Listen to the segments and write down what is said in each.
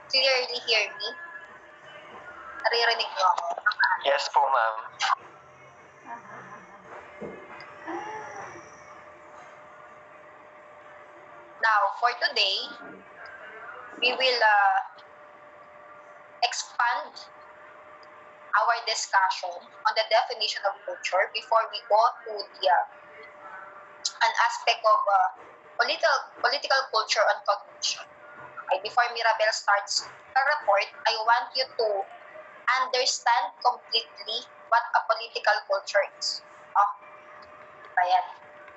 clearly hear me? Naririnig niyo ako? Yes po, ma'am. Now, for today, we will expand our discussion on the definition of culture before we go to the an aspect of political culture and cognition. Okay, before Mirabel starts her report, I want you to understand completely what a political culture is. Oh, ayan.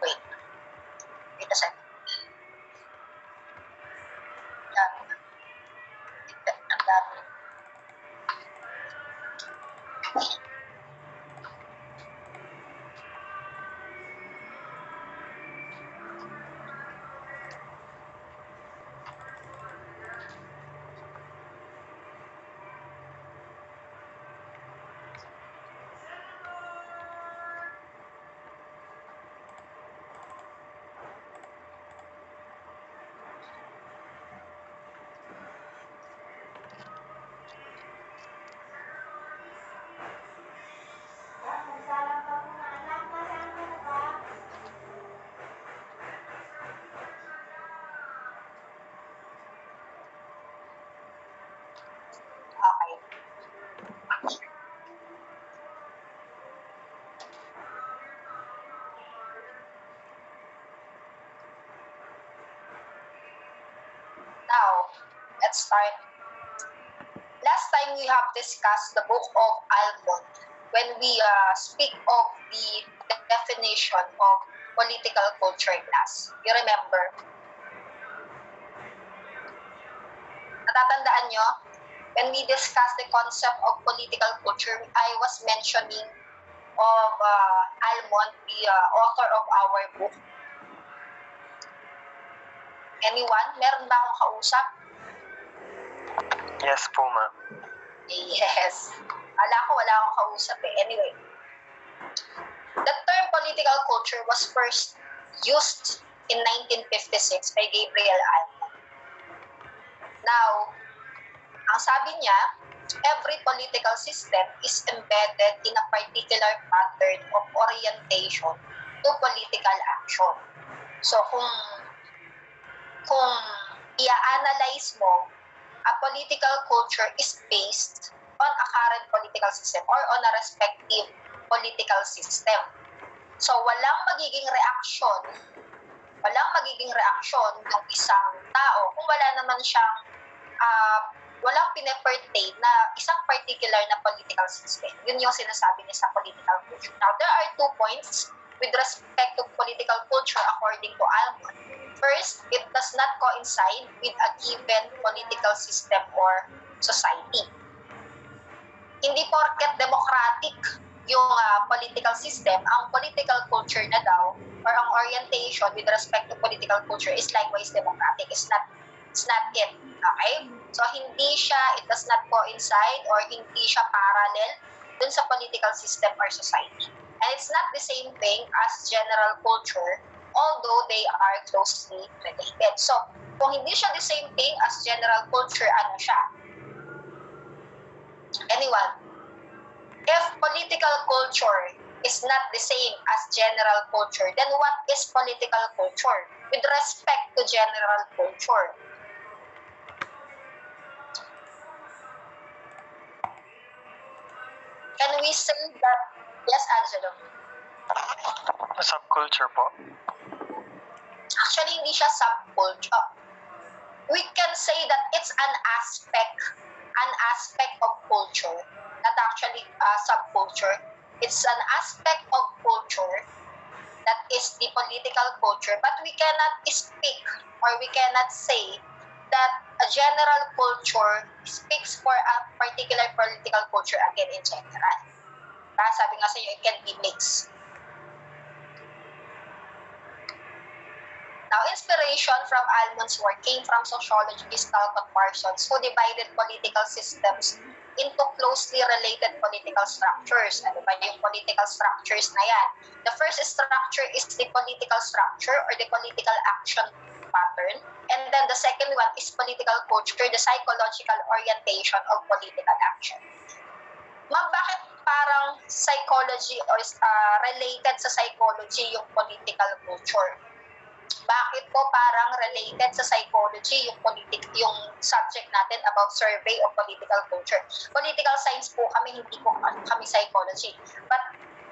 Wait a second. Ang dami. Okay. Now, let's start. Last time we have discussed the book of Almond when we speak of the definition of political culture class. You remember? Natatandaan nyo? When we discussed the concept of political culture, I was mentioning of Almond, the author of our book. Anyone? Meron ba akong kausap? Yes po, ma'am. Yes. Ala ko wala akong kausap eh. Anyway. The term political culture was first used in 1956 by Gabriel Almond. Now, ang sabi niya, every political system is embedded in a particular pattern of orientation to political action. So, kung i-analyze mo, a political culture is based on a current political system or on a respective political system. So, walang magiging reaksyon ng isang tao kung wala naman siyang walang pine-pertain na isang particular na political system. Yun yung sinasabi niya sa political culture. Now, there are 2 points with respect to political culture according to Almond. First, it does not coincide with a given political system or society. Hindi porket democratic yung political system, ang political culture na daw or ang orientation with respect to political culture is likewise democratic. It's not it. Okay? So, it does not coincide or hindi siya parallel dun sa political system or society. And it's not the same thing as general culture, although they are closely related. So, kung hindi siya the same thing as general culture, ano siya? Anyone? If political culture is not the same as general culture, then what is political culture with respect to general culture? Can we say that, yes, Angelo? Subculture po? Actually, hindi siya subculture. We can say that it's an aspect of culture, not actually subculture. It's an aspect of culture that is the political culture, but we cannot speak or we cannot say that a general culture speaks for a particular political culture again in general. Sabi nga sa inyo, it can be mixed. Now, inspiration from Almond's work came from sociologist Talcott Parsons, who divided political systems into closely related political structures. Ano ba yung political structures na yan? The first structure is the political structure or the political action pattern. And then the second one is political culture, the psychological orientation of political action. Ma'am, bakit parang psychology or related sa psychology yung political culture? Bakit po parang related sa psychology yung subject natin about survey of political culture? Political science po kami, hindi po kami psychology. But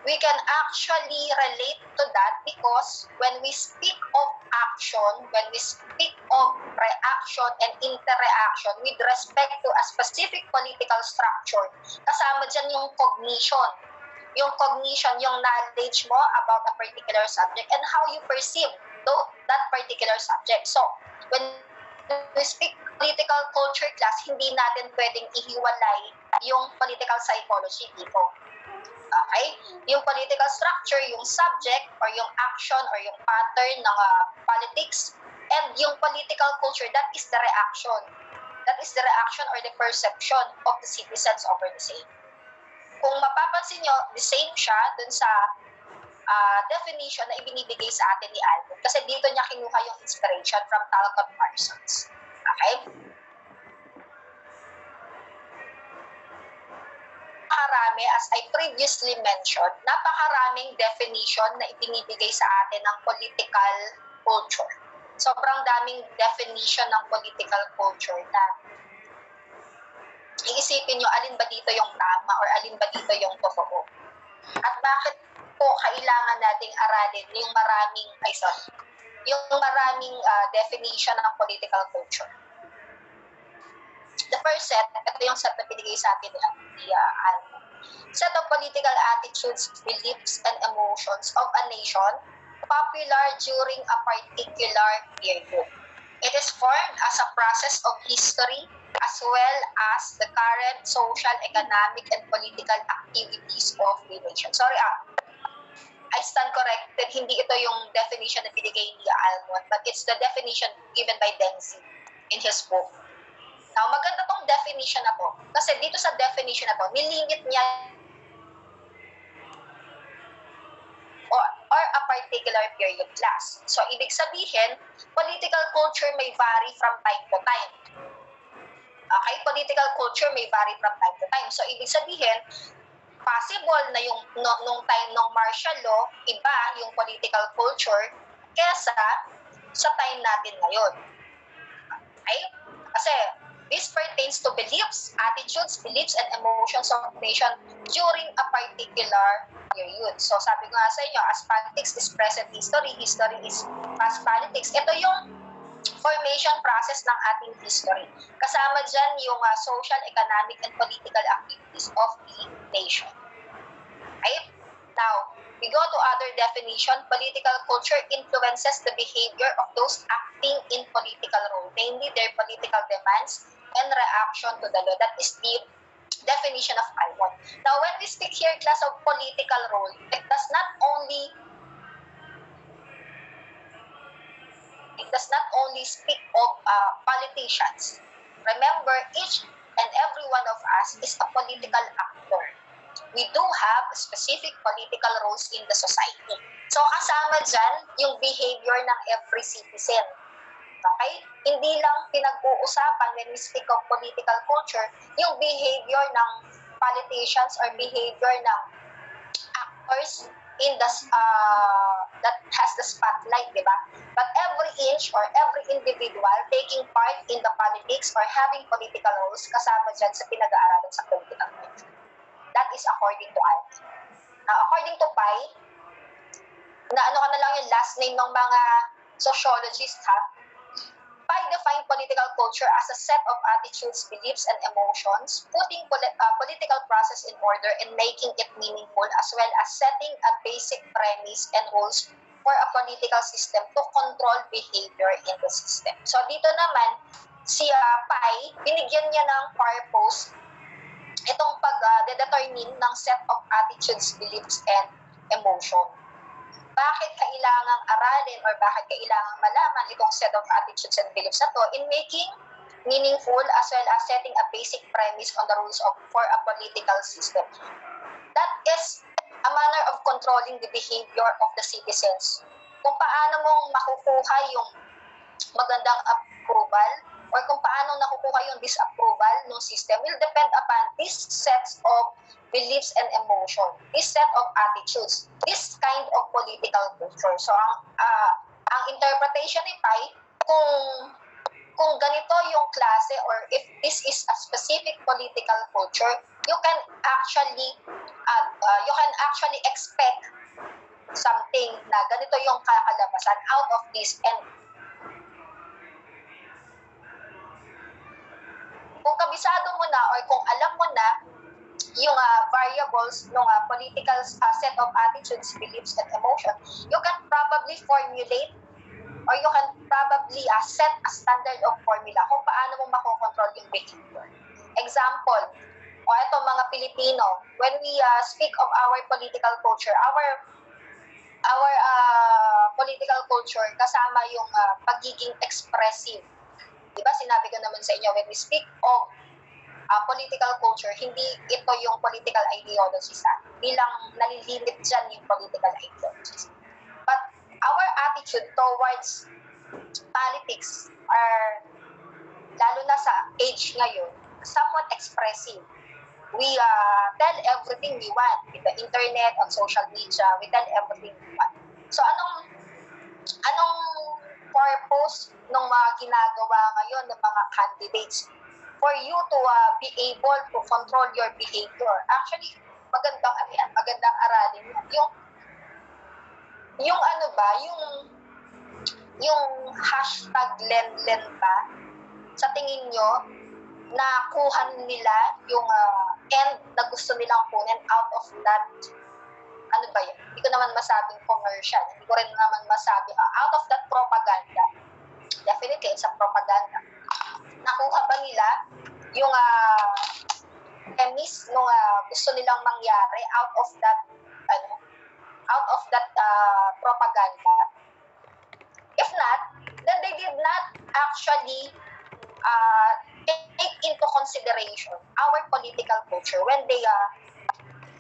we can actually relate to that because when we speak of action, when we speak of reaction and interaction with respect to a specific political structure, kasama dyan yung cognition. Yung cognition, yung knowledge mo about a particular subject and how you perceive that particular subject. So, when we speak political culture class, hindi natin pwedeng ihiwalay yung political psychology dito. Okay? Yung political structure, yung subject, or yung action, or yung pattern ng politics, and yung political culture, that is the reaction. That is the reaction or the perception of the citizens over the same. Kung mapapansin nyo, the same siya dun sa definition na ibinibigay sa atin ni Albert. Kasi dito niya kinuha yung inspiration from Talcott Parsons. Okay? Napakarami, as I previously mentioned, napakaraming definition na ibinibigay sa atin ng political culture. Sobrang daming definition ng political culture na iisipin nyo alin ba dito yung tama or alin ba dito yung totoo. At bakit po kailangan nating aralin yung maraming definition ng political culture. The first set, ito yung set na pinigay sa atin ni Alma. Set of political attitudes, beliefs, and emotions of a nation popular during a particular period. It is formed as a process of history as well as the current social, economic, and political activities of the nation. Sorry, I stand corrected. Hindi ito yung definition na binigay ni Almond, but it's the definition given by Deng Zi in his book. Now, maganda tong definition na to. Kasi dito sa definition na to, nilimit niya or a particular period class. So, ibig sabihin, political culture may vary from time to time. Okay? Political culture may vary from time to time. So, ibig sabihin, possible na yung nung time ng martial law, iba yung political culture kesa sa time natin ngayon. Okay? Kasi this pertains to beliefs, attitudes, beliefs, and emotions of nation during a particular period. So sabi ko nga sa inyo, as politics is present history, history is past politics. Ito yung formation process ng ating history. Kasama dyan yung social, economic, and political activities of the nation. Right? Now, we go to other definition. Political culture influences the behavior of those acting in political role, namely their political demands and reaction to the law. That is the definition of Almond. Now, when we speak here, class of political role, it does not only speak of politicians. Remember, each and every one of us is a political actor. We do have specific political roles in the society. So, kasama dyan yung behavior ng every citizen. Okay? Hindi lang pinag-uusapan when we speak of political culture, yung behavior ng politicians or behavior ng actors in the that has the spotlight, di ba? But every inch or every individual taking part in the politics or having political roles, kasama dyan sa pinag-aaralan sa political culture. That is according to Art. Now, according to Pai, na ano ka na lang yung last name ng mga sociologists, ha? Pai defined political culture as a set of attitudes, beliefs, and emotions, putting political process in order and making it meaningful, as well as setting a basic premise and rules for a political system to control behavior in the system. So, dito naman, si Pai, binigyan niya ng purpose itong pag-determine ng set of attitudes, beliefs, and emotion. Bakit kailangang aralin or bakit kailangang malaman itong set of attitudes and beliefs na to in making meaningful as well as setting a basic premise on the rules for a political system. That is a manner of controlling the behavior of the citizens. Kung paano mong makukuha yung magandang approval or kung paano nakukuha yung disapproval ng system will depend upon this sets of beliefs and emotion, this set of attitudes, this kind of political culture. So ang interpretation ni Pai, kung ganito yung klase or if this is a specific political culture, you can actually expect something na ganito yung kakalabasan out of this. And kung kabisado mo na or kung alam mo na yung variables ng political set of attitudes, beliefs, and emotion, you can probably formulate or you can probably set a standard of formula kung paano mo makokontrol yung behavior. Example, ito mga Pilipino, when we speak of our political culture, our political culture kasama yung pagiging expressive. Diba, sinabi ko naman sa inyo, when we speak of political culture, hindi ito yung political ideologies. Bilang nalilimit dyan yung political ideologies. But our attitude towards politics are, lalo na sa age ngayon, somewhat expressive. We tell everything we want with the internet, on social media, we tell everything we want. So anong purpose ng mga ginagawa ngayon ng mga candidates for you to be able to control your behavior? Actually, magandang aralin yan. Yung hashtag Lenlen ba, sa tingin nyo, nakuha nila yung end na gusto nilang kunin out of that, ano ba yun? Hindi ko naman masabing commercial, hindi ko rin naman masabi, out of that propaganda. Definitely, it's a propaganda. Nakuha ba nila yung premise nung gusto nilang mangyari out of that propaganda? If not, then they did not actually take into consideration our political culture when they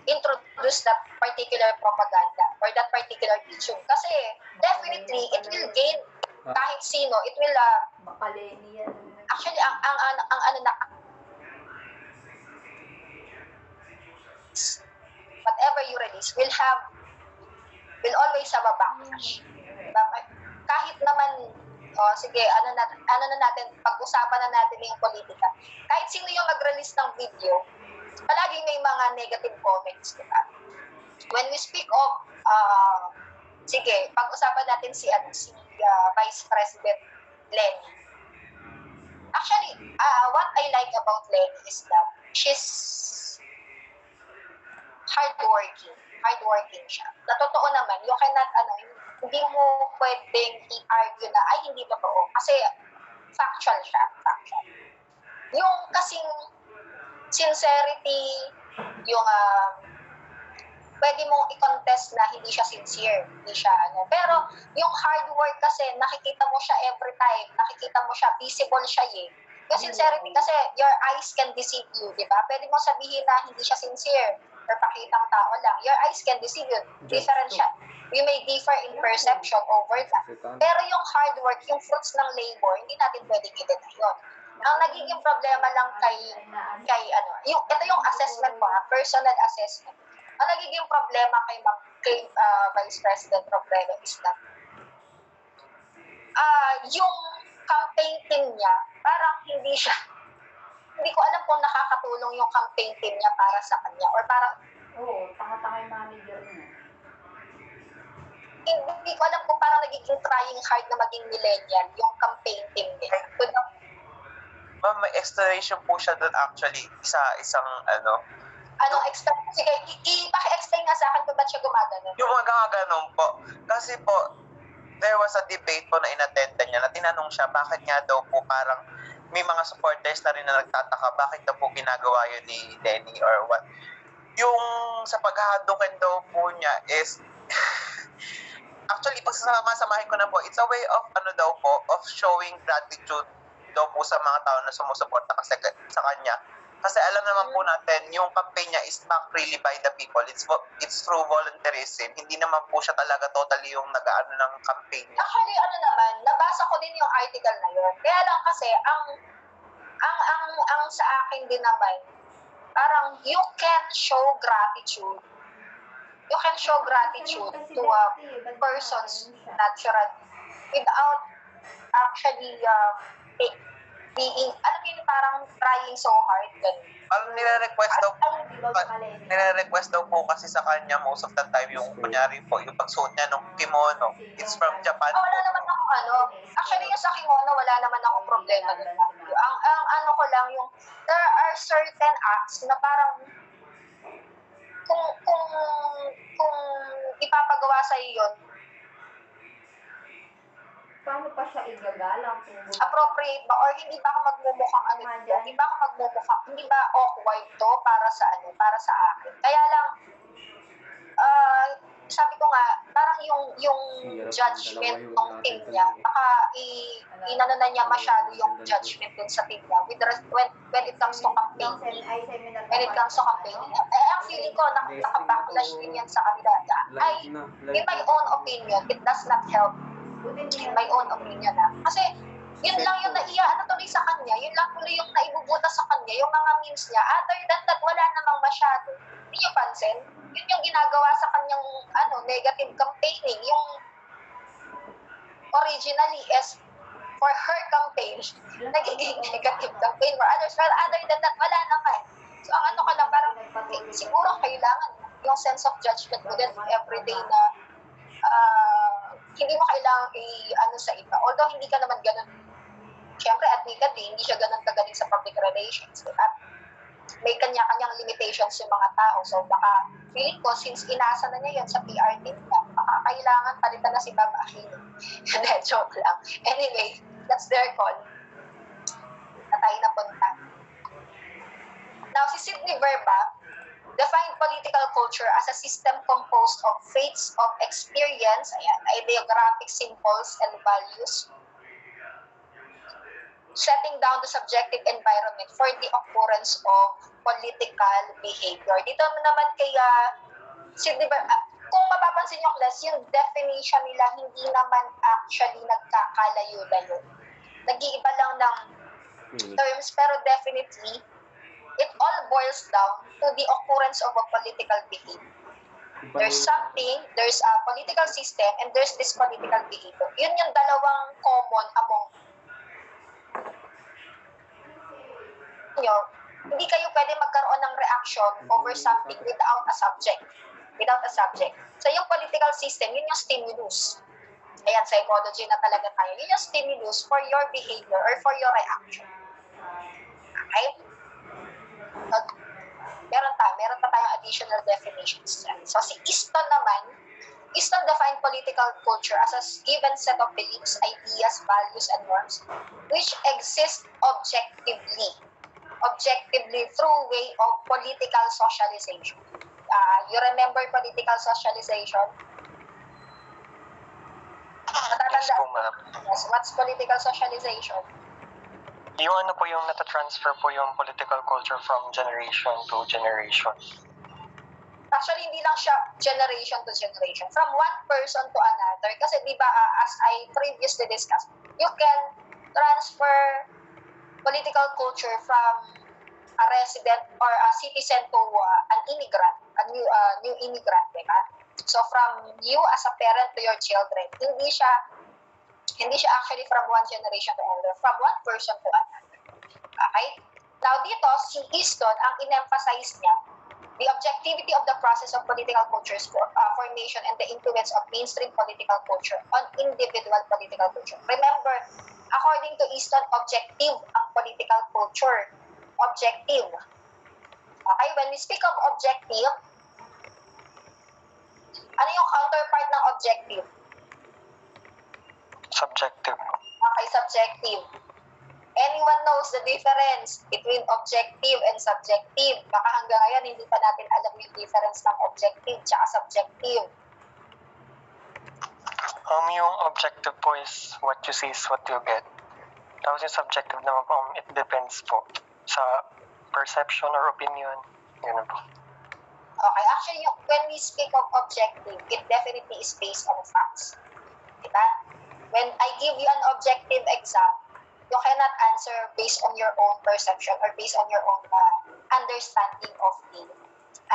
introduce that particular propaganda or that particular issue. Kasi definitely it will gain kahit sino, it will actually whatever you release will always have a backlash. Kahit naman sige, ano na natin, pag-usapan na natin yung politika. Kahit sino yung mag-release ng video, palaging may mga negative comments, diba? When we speak of, sige, pag-usapan natin si Vice President Leni. Actually, what I like about Leni is that she's hardworking siya. Na totoo naman, you cannot, hindi mo pwedeng i-argue na, ay, hindi totoo. Kasi factual siya. Yung kasing sincerity, yung pwede mong i-contest na hindi siya sincere. Hindi siya, Pero yung hard work kasi, nakikita mo siya every time. Nakikita mo siya, visible siya Yung sincerity kasi, your eyes can deceive you, di ba? Pwede mo sabihin na hindi siya sincere or pakitang tao lang. Your eyes can deceive you. Different siya. We may differ in perception over that. Pero yung hard work, yung fruits ng labor, hindi natin pwedeng i-deny yun. Ang nagiging problema lang ito yung assessment ko, personal assessment. Ang nagiging problema kay Vice President Robredo is that yung campaign team niya, parang hindi ko alam kung nakakatulong yung campaign team niya para sa kanya or parang tanga-tanga yung manager niya. Hindi ko alam kung parang nagiging trying hard na maging millennial yung campaign team niya. Ma'am, may explanation po siya doon actually. Isang Anong explanation? Sige, paki-explain nga sa akin kung ba't siya gumagano. Yung mga ganun po. Kasi po, there was a debate po na inattendan niya na tinanong siya bakit nga daw po parang may mga supporters na rin na nagtataka bakit daw po ginagawa yun ni Leni or what. Yung sa paghahadukin daw po niya is actually, pagsasama-samahin ko na po, it's a way of of showing gratitude daw po sa mga tao na sumusuporta kasi sa kanya. Kasi alam naman po natin, yung campaign niya is not really by the people. It's through volunteerism. Hindi naman po siya talaga totally yung nag-aano ng campaign niya. Actually, ano naman, nabasa ko din yung article na yun. Kaya lang kasi, ang sa akin din naman, parang you can show gratitude. You can show gratitude to a person's natural without actually being, alam yun, parang trying so hard. Ganun. Parang nire-request daw po kasi sa kanya most of the time yung kunyari po, yung pagsuot niya ng kimono. It's from Japan. Wala naman ako actually yung sa kimono, wala naman ako problema doon. Ang ano ko lang yung, there are certain acts na parang kung ipapagawa sa iyo yun, Paano pa siya igagalang? appropriate ba or hindi ba ako magmumukhang ano dito? Hindi ba ako magmumukhang, hindi ba awkward to para sa akin? Kaya lang sabi ko nga, parang yung judgment ng team niya, baka inano na niya masyado yung judgment dun sa team niya when it comes to campaigning. When it comes to campaigning. Ang feeling ko, nakabacklash din yan sa kanila. In my own opinion, it does not help. In my own opinion, Kasi, yun lang yung naiya tuloy sa kanya, yun lang tuloy yung naibubuta sa kanya, yung mga memes niya. Other than that, wala namang masyado. Hindi niyo pansin? Yun yung ginagawa sa kanyang negative campaigning. Yung originally is for her campaign, nagiging negative campaign for others. Well, other than that, wala naman. So, ang ano ka lang, parang siguro kailangan yung sense of judgment mo din everyday na hindi mo kailangan sa iba. Although hindi ka naman ganun. Siyempre, admittedly, hindi siya ganun kagaling sa public relations. At may kanya-kanyang limitations yung mga tao. So, baka, feeling ko, since inasa na niya yun sa PR team niya, baka kailangan palitan na si Bob Aquino. Hindi, joke lang. Anyway, that's their call. Na tayo napunta. Now, si Sidney Verba defined political culture as a system composed of faiths of experience, ideographic symbols and values, setting down the subjective environment for the occurrence of political behavior. Dito naman kaya, kung mapapansin nyo, class, yung definition nila hindi naman actually nagkakalayo-layo. Nag-iiba lang ng terms, pero definitely, it all boils down to the occurrence of a political behavior. There's a political system, and there's this political behavior. Yun yung dalawang common among nyo. Hindi kayo pwede magkaroon ng reaction over something without a subject. So yung political system, yun yung stimulus. Ayan, psychology na talaga tayo. Yun yung stimulus for your behavior or for your reaction. Okay? Meron pa tayong additional definitions. So si Easton naman, Easton defined political culture as a given set of beliefs, ideas, values, and norms which exist objectively through way of political socialization. You remember political socialization? Yes po, ma'am. Yes, what's political socialization? Yung ano po yung nata-transfer po yung political culture from generation to generation. Actually, hindi lang siya generation to generation. From one person to another. Kasi di ba, as I previously discussed, you can transfer political culture from a resident or a citizen to an immigrant, a new immigrant, diba? So from you as a parent to your children, hindi siya actually from one generation to another, from one person to another. Okay? Now dito, si Easton, ang in-emphasize niya, the objectivity of the process of political culture's formation and the influence of mainstream political culture on individual political culture. Remember, according to Easton, objective ang political culture. Objective. Okay? When we speak of objective, ano yung counterpart ng objective? Subjective. Okay, subjective. Anyone knows the difference between objective and subjective? Baka hanggang ngayon hindi pa natin alam yung difference ng objective tsaka subjective. Yung objective po is what you see is what you get. Tapos yung subjective naman po, it depends po sa perception or opinion. Yun po. Okay, actually, when we speak of objective, it definitely is based on facts. Diba? When I give you an objective exam, you cannot answer based on your own perception or based on your own understanding of the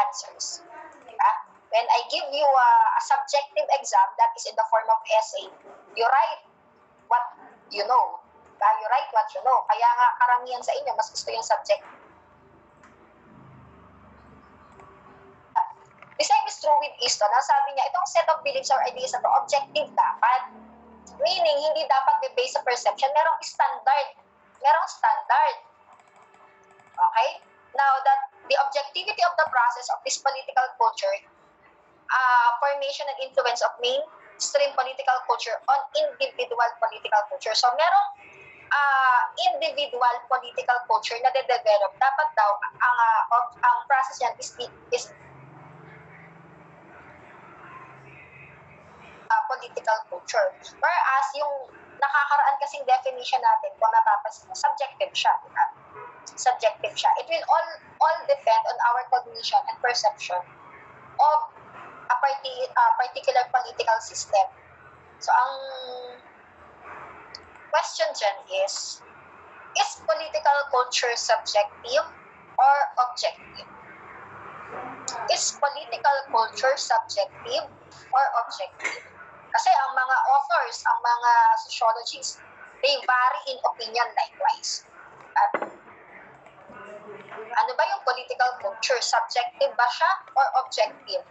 answers. Diba? When I give you a subjective exam that is in the form of essay, you write what you know. Diba? You write what you know. Kaya nga karamihan sa inyo, mas gusto yung subject. The same is true with Easton. Sabi niya, itong set of beliefs or ideas na to, objective dapat. Meaning, hindi dapat based sa perception. Merong standard. Okay? Now, that the objectivity of the process of this political culture, formation and influence of mainstream political culture on individual political culture. So, merong individual political culture na de-develop. Dapat daw, ang process yan is political culture. Whereas yung nakakaraan kasing definition natin, kung napapansin mo, subjective siya. Diba? Subjective siya. It will all depend on our cognition and perception of a particular political system. So, ang question dyan is political culture subjective or objective? Is political culture subjective or objective? Kasi ang mga authors, ang mga sociologists, they vary in opinion likewise. At ano ba yung political culture? Subjective ba siya or objective?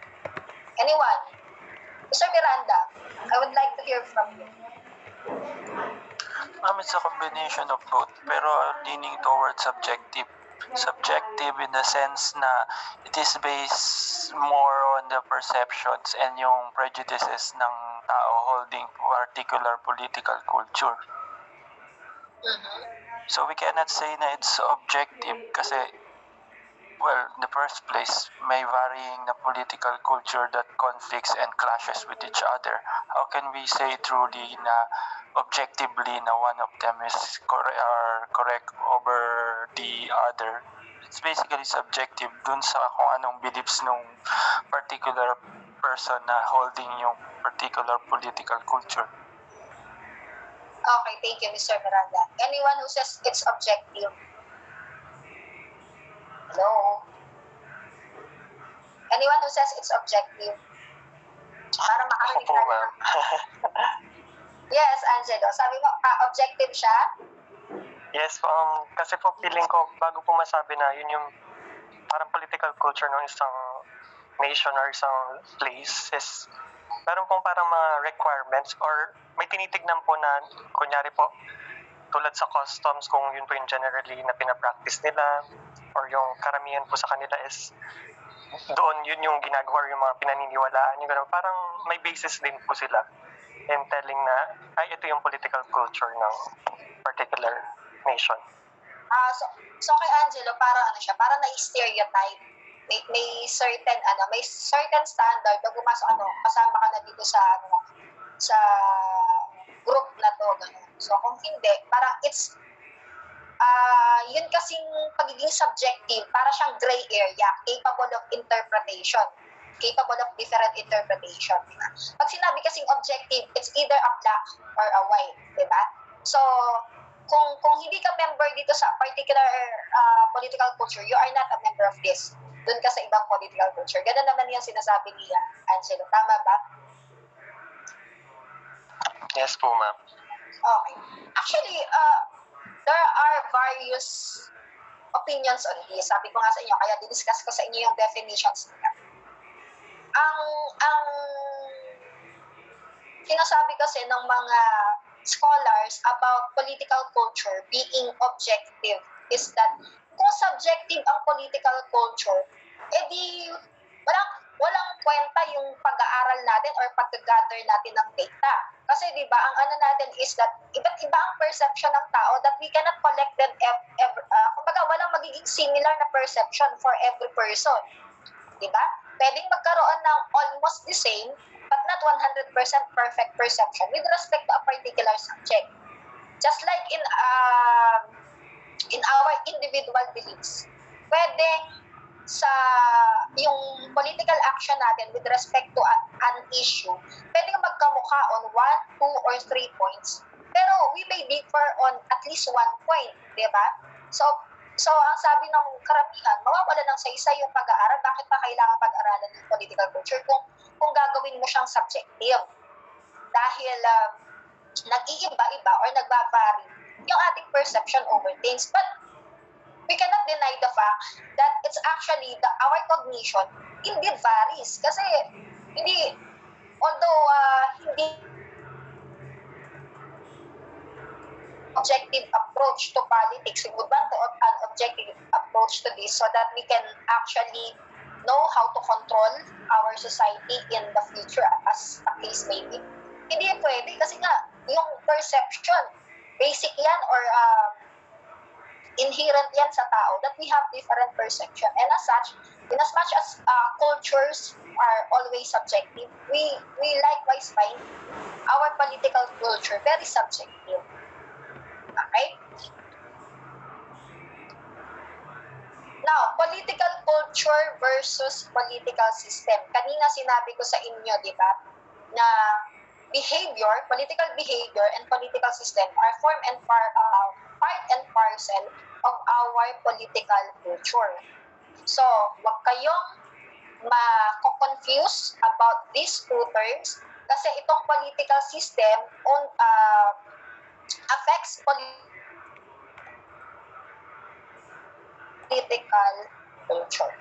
Anyone? Mr. Miranda, I would like to hear from you. It's a combination of both, pero leaning towards subjective. Subjective in the sense na it is based more on the perceptions and yung prejudices ng tao holding particular political culture. Mm-hmm. So we cannot say na it's objective kasi, well, in the first place, may varying na political culture that conflicts and clashes with each other. How can we say truly na objectively na one of them is correct over the other? It's basically subjective dun sa kung anong beliefs nung particular person na holding yung particular political culture. Okay, thank you, Mr. Miranda. Anyone who says it's objective? Hello? Anyone who says it's objective? Para makarinig Opo, ma'am. Yes, Angelo. Sabi mo, objective siya? Yes, kasi po feeling ko, bago po masabi na yun yung parang political culture ng isang nation or isang place is meron pong parang mga requirements or may tinitignan po na, kunyari po, tulad sa customs, kung yun po yung generally na pinapractice nila or yung karamihan po sa kanila is doon yun yung ginagawa or yung mga pinaniniwalaan, yung ganun. Parang may basis din po sila in telling na, ay, ito yung political culture ng particular nation. So kay Angelo, parang ano siya, parang na-stereotype. May certain standard pag pumasok kasama ka na dito sa sa group na to, ganun. So kung hindi, parang it's yun kasing pagiging subjective, para siyang gray area, capable of interpretation, capable of different interpretation, diba? Pag sinabi kasing objective, it's either a black or a white, diba? So kung hindi ka member dito sa particular political culture, you are not a member of this. Doon ka sa ibang political culture. Ganun naman yung sinasabi ni Angelo. Tama ba? Yes po, ma'am. Okay. Actually, there are various opinions on this. Sabi ko nga sa inyo, kaya didiscuss ko sa inyo yung definitions nila. Ang sinasabi kasi ng mga scholars about political culture being objective is that kung subjective ang political culture, edi walang kwenta yung pag-aaral natin or pag-gather natin ng data. Kasi di ba, ang ano natin is that iba't iba ang perception ng tao that we cannot collect them kumbaga walang magiging similar na perception for every person. Di ba? Pwedeng magkaroon ng almost the same but not 100% perfect perception with respect to a particular subject. Just like in our individual beliefs. pwedeng sa yung political action natin with respect to an issue, pwedeng magkamukha on 1, 2, or 3 points. Pero we may differ on at least 1 point, di ba? So ang sabi ng karamihan, mawawala ng saysay yung pag-aaral. Bakit pa kailangan pag-aralan ng political culture kung gagawin mo siyang subjective? Dahil nag-iiba-iba or nagbabari yung ating perception over things. But we cannot deny the fact that it's actually our cognition indeed varies. Kasi although hindi objective approach to politics, we would want to an objective approach to this so that we can actually know how to control our society in the future as a case may be. Hindi pwede kasi nga yung perception, basic yan or inherent yan sa tao that we have different perception. And as such, in as much as cultures are always subjective, we likewise find our political culture very subjective. Okay? Now, political culture versus political system. Kanina sinabi ko sa inyo, di ba, na political behavior and political system are part and parcel of our political culture. So, wag kayong ma-confuse about these two terms kasi itong political system affects political culture.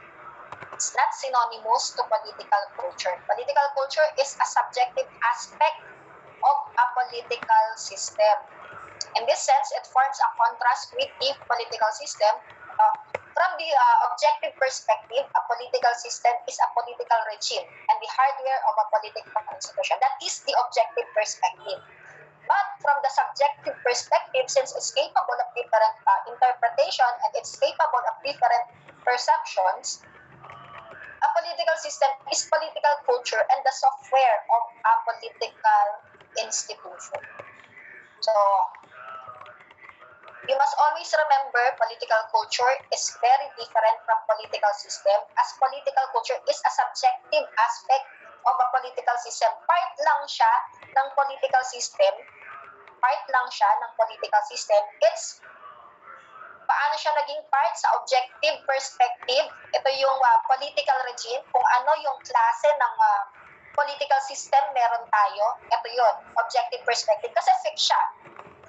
It's not synonymous to political culture. Political culture is a subjective aspect of a political system. In this sense, it forms a contrast with the political system. From the objective perspective, a political system is a political regime and the hardware of a political institution. That is the objective perspective. But from the subjective perspective, since it's capable of different interpretation and it's capable of different perceptions, a political system is political culture and the software of a political institution. So, you must always remember political culture is very different from political system as political culture is a subjective aspect of a political system. Part lang siya ng political system. It's paano siya naging part sa objective perspective. Ito yung political regime, kung ano yung klase ng political system meron tayo. Ito yun, objective perspective. Kasi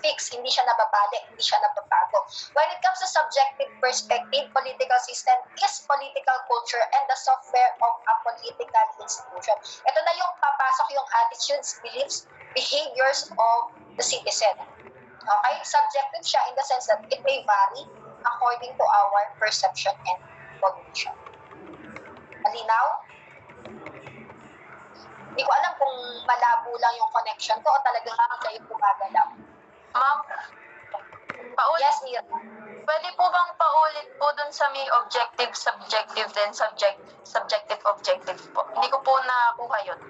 fix, hindi siya nababali, hindi siya nababago. When it comes to subjective perspective, political system is political culture and the software of a political institution. Ito na yung papasok yung attitudes, beliefs, behaviors of the citizen. Okay? Subjective siya in the sense that it may vary according to our perception and cognition. Malinaw? Hindi ko alam kung malabo lang yung connection ko o talagang hindi kayo gumagalaw. Ma'am, Yes, Mira. pwede po bang paulit po dun sa may objective, subjective, then subjective, objective po? Hindi ko po nakuha yun.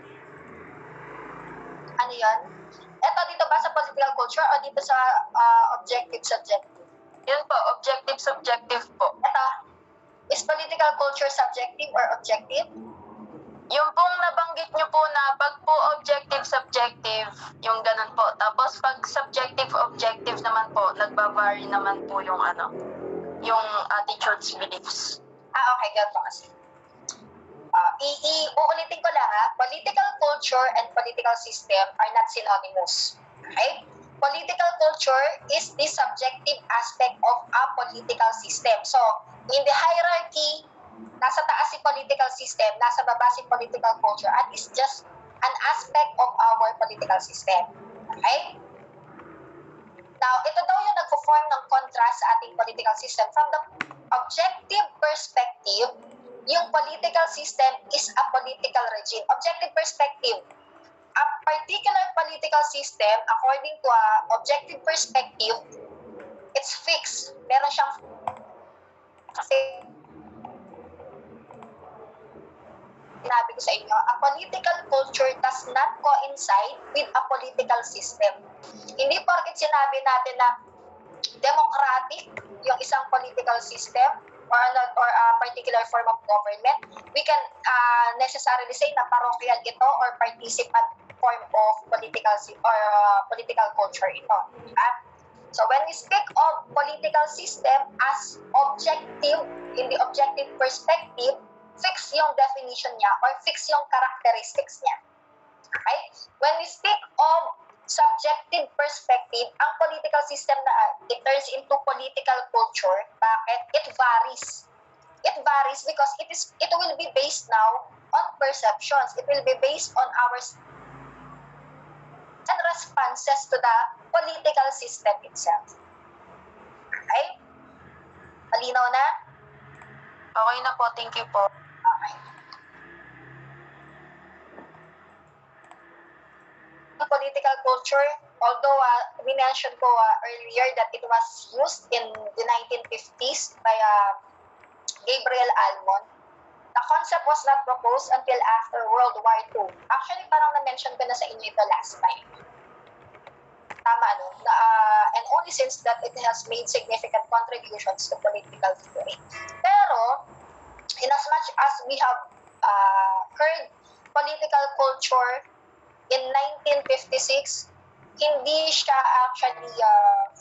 Ano yan? Ito dito ba sa political culture o dito sa objective, subjective? Yun po, objective, subjective po. Ito, is political culture subjective or objective? Yung pong nabanggit nyo po na pag po objective, subjective, yung ganun po. Tapos pag subjective, objective naman po, nagbavary naman po yung yung attitudes, beliefs. Okay, ganito kasi. Uulitin ko lang political culture and political system are not synonymous. Okay? Political culture is the subjective aspect of a political system. So, in the hierarchy, nasa taas si political system, nasa baba si political culture, and is just an aspect of our political system. Okay? Now, ito daw yung nagpo-form ng contrast sa ating political system. From the objective perspective, yung political system is a political regime. Objective perspective, a particular political system, according to a objective perspective, it's fixed. Meron siyang sinabi ko sa inyo, a political culture does not coincide with a political system. Hindi porket sinabi natin na democratic yung isang political system or a particular form of government, we can necessarily say na parochial ito or participant form of political culture ito. Diba? So when we speak of political system as objective, in the objective perspective, fix yung definition niya or fix yung characteristics niya. Okay? When we speak of subjective perspective, ang political system na it turns into political culture. Bakit? It varies. It varies because it will be based now on perceptions. It will be based on our and responses to the political system itself. Okay? Malinaw na? Okay na po, thank you po. Okay. Political culture, although we mentioned po earlier that it was used in the 1950s by Gabriel Almond, the concept was not proposed until after World War II. Actually, parang na-mention ko na sa inyo ito last time. Tama, no? And only since that it has made significant contributions to political theory. Pero, in as much as we have heard political culture in 1956, hindi siya actually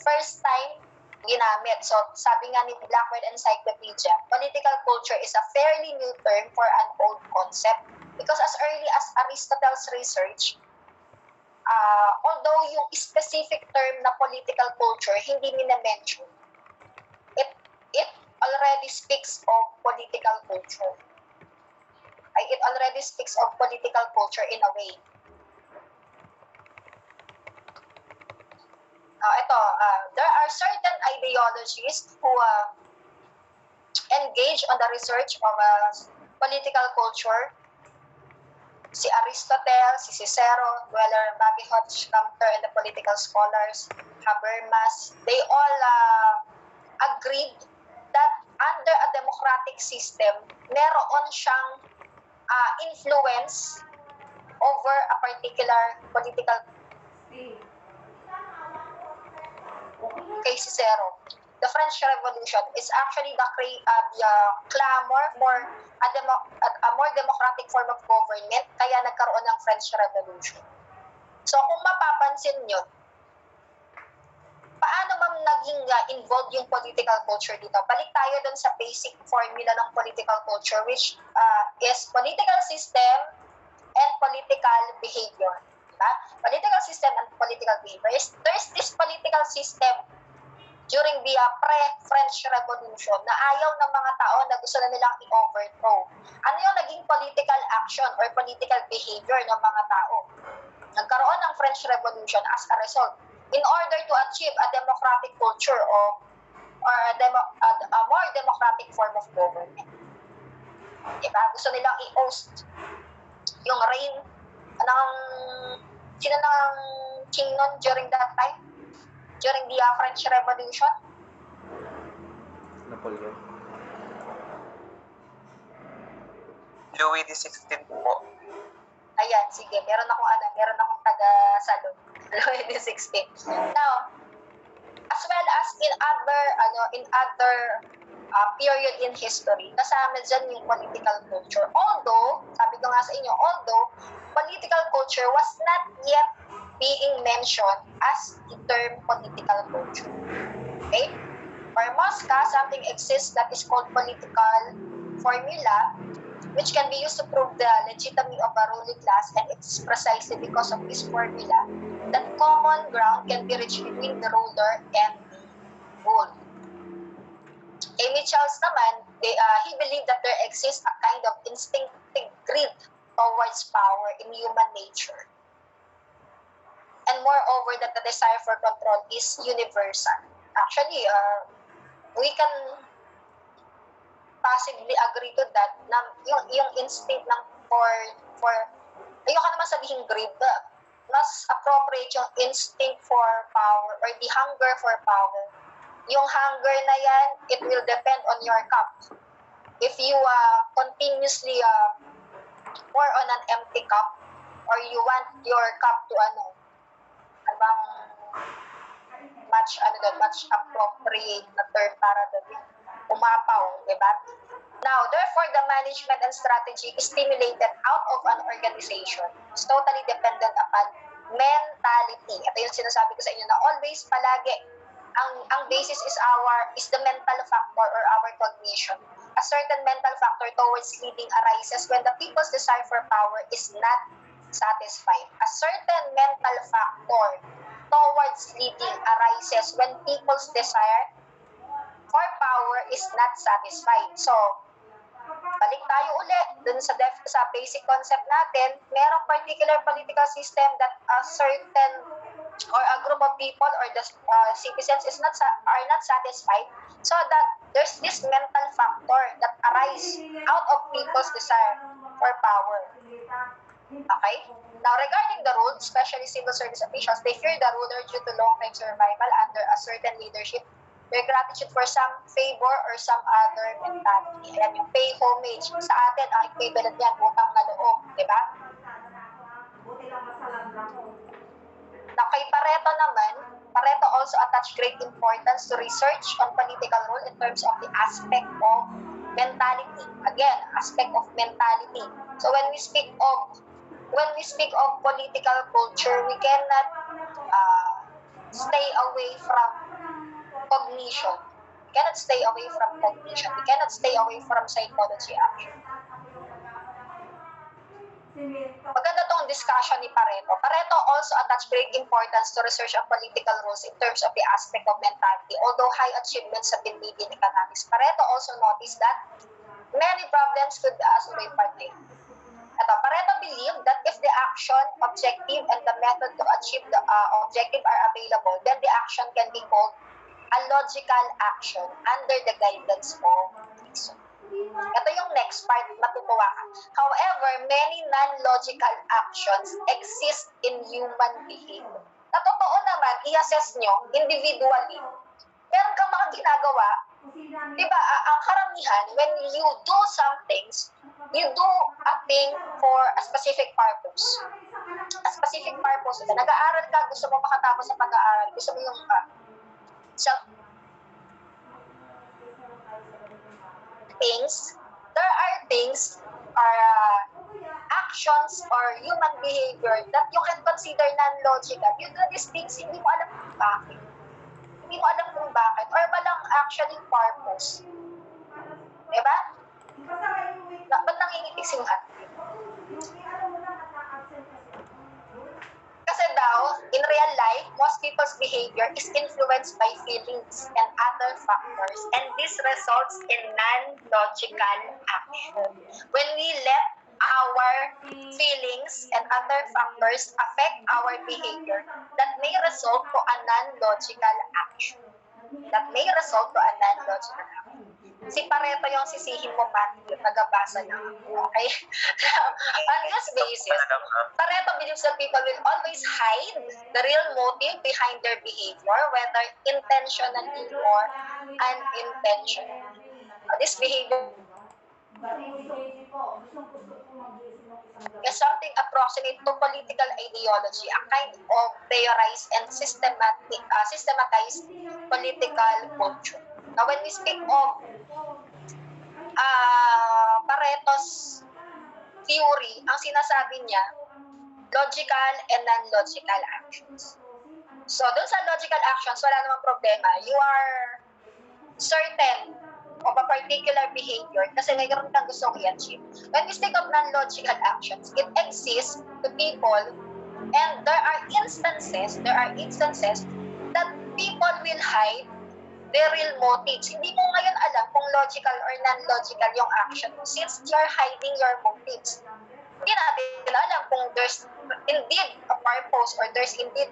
first time ginamit. So, sabi nga ni Blackwood Encyclopedia, political culture is a fairly new term for an old concept because as early as Aristotle's research, although yung specific term na political culture hindi mina-mention, it already speaks of political culture. It already speaks of political culture in a way. There are certain ideologies who engage on the research of political culture. Si Aristotle, si Cicero, Dweller, Babihot, Schumpeter, and the political scholars, Habermas, they all agreed that under a democratic system, meron siyang influence over a particular political kay Cicero. The French Revolution is actually the clamor for a more democratic form of government, kaya nagkaroon ng French Revolution. So kung mapapansin nyo, paano ma'am naging involved yung political culture dito? Balik tayo dun sa basic formula ng political culture, which is political system and political behavior. Diba? Political system and political behavior. There's this political system during the pre-French Revolution na ayaw ng mga tao na gusto na nilang i-overthrow. Ano yung naging political action or political behavior ng mga tao? Nagkaroon ng French Revolution as a result in order to achieve a democratic culture or a more democratic form of government. Diba? Gusto nilang i-host yung reign ng sino ng king nun during that time? During the French Revolution? Napoleon. Louis XVI po. Ayan, sige. Meron akong taga-salon. Louis XVI. Now, as well as in other period in history, kasama dyan yung political culture. Although, sabi ko nga sa inyo, political culture was not yet being mentioned as the term political culture. Okay? For Mosca, something exists that is called political formula, which can be used to prove the legitimacy of a ruling class, and it's precisely because of this formula that common ground can be reached between the ruler and the ruled. Amy Charles naman, he believed that there exists a kind of instinctive greed towards power in human nature. And moreover, that the desire for control is universal. Actually, we can possibly agree to that na yung instinct ng for ayoko naman sabihin greed, mas appropriate yung instinct for power or the hunger for power. Yung hunger na yan, it will depend on your cup. If you continuously pour on an empty cup, or you want your cup to match appropriate na term para doon, umapaw, di ba? Now, therefore, the management and strategy is stimulated out of an organization. It's totally dependent upon mentality. Ito yung sinasabi ko sa inyo na always, palagi, ang basis is the mental factor or our cognition. A certain mental factor towards leading arises when the people's desire for power is not satisfied. A certain mental factor towards leading arises when people's desire for power is not satisfied. So, balik tayo ulit dun sa basic concept natin. Merong particular political system that a certain or a group of people or the citizens are not satisfied, so that there's this mental factor that arise out of people's desire for power. Okay? Now, regarding the rule, especially civil service officials, they fear the ruler due to long-time survival under a certain leadership, their gratitude for some favor or some other mentality. Ayan yung pay homage. Sa atin, ang equivalent yan, utang na loob. Diba? Now, kay Pareto naman, Pareto also attached great importance to research on political rule in terms of the aspect of mentality. Again, aspect of mentality. So when we speak of political culture, we cannot stay away from cognition. We cannot stay away from cognition. We cannot stay away from psychology action. Maganda tong discussion ni Pareto. Pareto also attached great importance to research on political rules in terms of the aspect of mentality. Although high achievements have been made in economics, Pareto also noticed that many problems could be solved by Ito, Pareto believed that if the action, objective, and the method to achieve the objective are available, then the action can be called a logical action under the guidance of reason. Ito yung next part, matutuwa ka. However, many non-logical actions exist in human behavior. Na totoo naman, i-assess nyo individually. Meron kang mga ginagawa, di ba, ang karamihan, when you do some things, you do a thing for a specific purpose. A specific purpose. Nag-aaral ka, gusto mo makatapos sa pag-aaral, gusto mo yung things or actions or human behavior that you can consider non-logical. You do these things, hindi mo alam kung bakit. Hindi mo alam kung bakit or walang actually purpose. Diba? Ba't nangingitig si Matt? Kasi daw, in real life, most people's behavior is influenced by feelings and other factors, and this results in non-logical action. When we let our feelings and other factors affect our behavior, that may result to a non-logical action. Si Pareto yung sisihin mo, Matthew, nagabasa na ako, okay? On this basis, Pareto believes that people will always hide the real motive behind their behavior, whether intentionally or unintentionally. This behavior is something approximate to political ideology, a kind of theorized and systematized political culture. Now, when we speak of Pareto's theory, ang sinasabi niya, logical and non-logical actions. So, dun sa logical actions, wala namang problema. You are certain of a particular behavior kasi mayroon kang gustong i-achieve. When we speak of non-logical actions, it exists to people, and there are instances that people will hide their real motives. Hindi mo ngayon alam kung logical or non-logical yung action mo since you're hiding your motives. Hindi natin alam kung there's indeed a purpose or there's indeed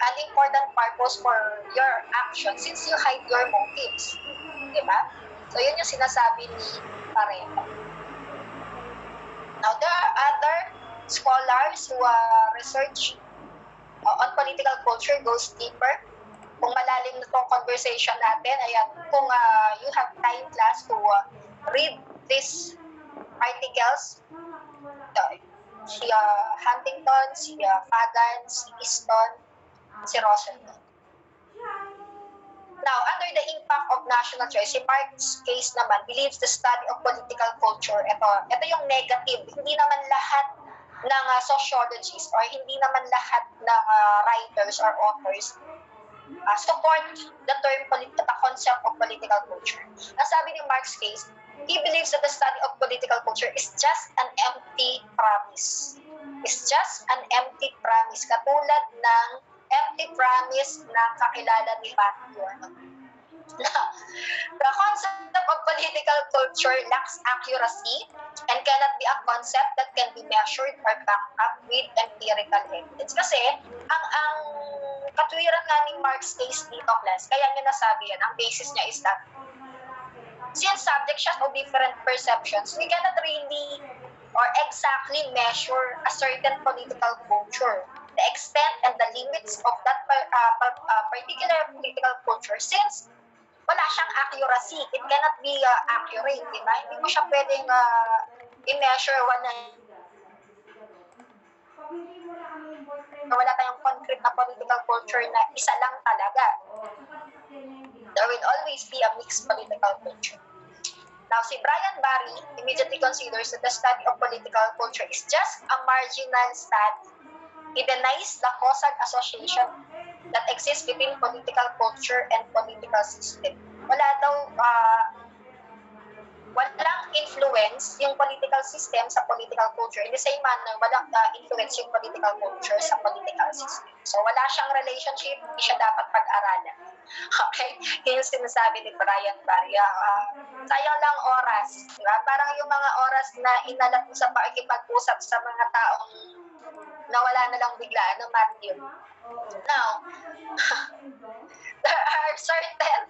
an important purpose for your action since you hide your motives. Diba? So, yun yung sinasabi ni Pareto. Now, there are other scholars who research on political culture, goes deeper. Kung malalim na itong conversation natin, ayan, kung you have time class to read these articles, si Huntington, si Fagan, si Easton, si Rosenthal. Now, under the impact of national choice, si Mark's case naman believes the study of political culture, ito yung negative. Hindi naman lahat ng sociologists or hindi naman lahat ng writers or authors support the concept of political culture. Ang sabi ni Mark's case, he believes that the study of political culture is just an empty promise. It's just an empty promise. Katulad ng empty promise na kakilala ni Matthew. The concept of political culture lacks accuracy and cannot be a concept that can be measured or backed up with empirical evidence. Kasi, ang katwiran nga ni Mark's case dito, class, kaya niya nasabi yan, ang basis niya is that since subjects have different perceptions, we cannot really or exactly measure a certain political culture, the extent and the limits of that particular political culture, since wala siyang accuracy. It cannot be accurate, di ba? Hindi mo siya pwedeng i-measure wala tayong concrete na political culture na isa lang talaga. There will always be a mixed political culture. Now, si Brian Barry immediately considers that the study of political culture is just a marginal study. He denies the causal association that exists between political culture and political system. Walang influence yung political system sa political culture. In the same manner, walang influence yung political culture sa political system. So, wala siyang relationship, hindi siya dapat pag-aralan. Okay? Yun yung sinasabi ni Brian Barry. Sayang lang oras. Diba? Parang yung mga oras na inalat mo sa pakikipag-usap sa mga taong nawala na lang bigla, Matthew. Now, there are certain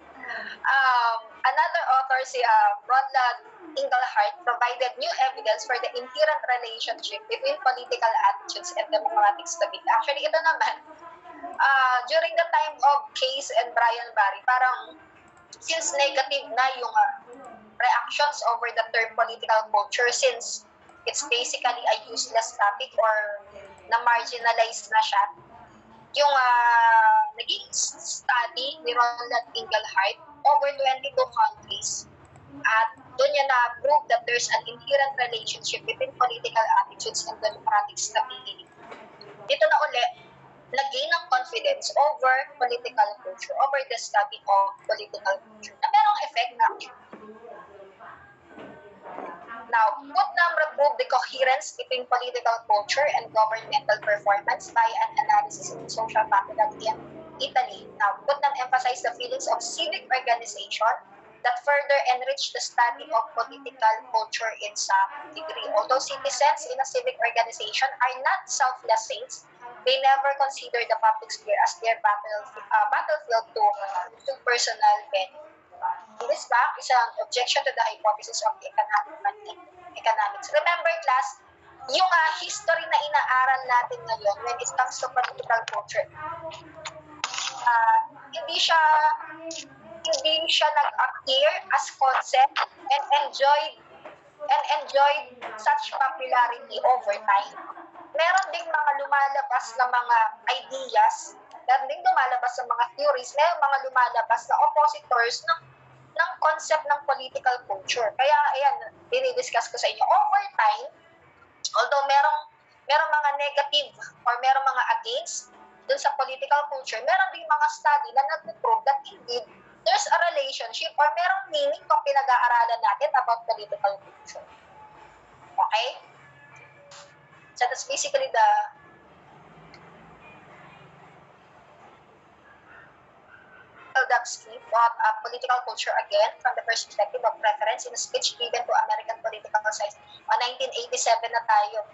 another author, si Ronald Inglehart, provided new evidence for the inherent relationship between political attitudes and democratic stability. Actually, ito naman, during the time of Case and Brian Barry, parang since negative na yung reactions over the term political culture, since it's basically a useless topic or na-marginalized na siya, yung naging study ni Ronald Inglehart over 22 countries at doon niya na-prove that there's an inherent relationship between political attitudes and democratic stability. Dito na uli, nag-gain ng confidence over political culture, over the study of political culture, na merong effect actually. Now, Putnam reproved the coherence between political culture and governmental performance by an analysis in social faculty in Italy. Now, Putnam emphasized the feelings of civic organization that further enrich the study of political culture in some degree. Although citizens in a civic organization are not selfless saints, they never consider the public sphere as their battlefield to personal benefit. This fact is an objection to the hypothesis of the economics. Remember, class, yung history na inaaral natin ngayon when it comes to political culture, hindi siya nag-appear as concept and enjoyed such popularity over time. Meron ding mga lumalabas na mga ideas, meron ding lumalabas na mga theories, meron mga lumalabas na oppositors ng concept ng political culture. Kaya, ayan, dinidiscuss ko sa inyo. Over time, although merong mga negative or merong mga against dun sa political culture, meron ding mga study na nag-prove that indeed there's a relationship or merong meaning kung pinag-aaralan natin about political culture. Okay? So that's basically the Dubsky brought up political culture again from the perspective of preference in a speech given to American political science. 1987 na tayo.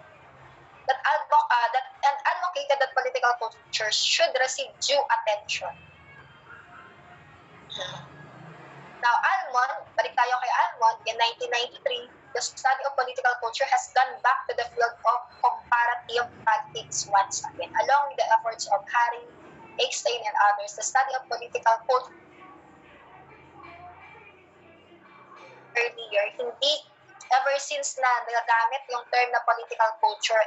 That advocated that political culture should receive due attention. Now, Almond, balik tayo kay Almond, in 1993, the study of political culture has gone back to the field of comparative politics once again, along with the efforts of Harry Eckstein and others. The study of political culture earlier, hindi ever since na nagagamit yung term na political culture,